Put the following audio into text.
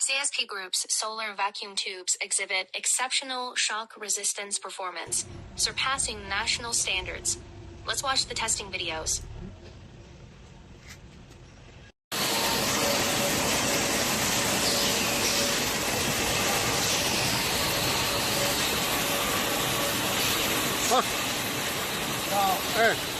CSP Group's solar vacuum tubes exhibit exceptional shock resistance performance, surpassing national standards. Let's watch the testing videos. Hey.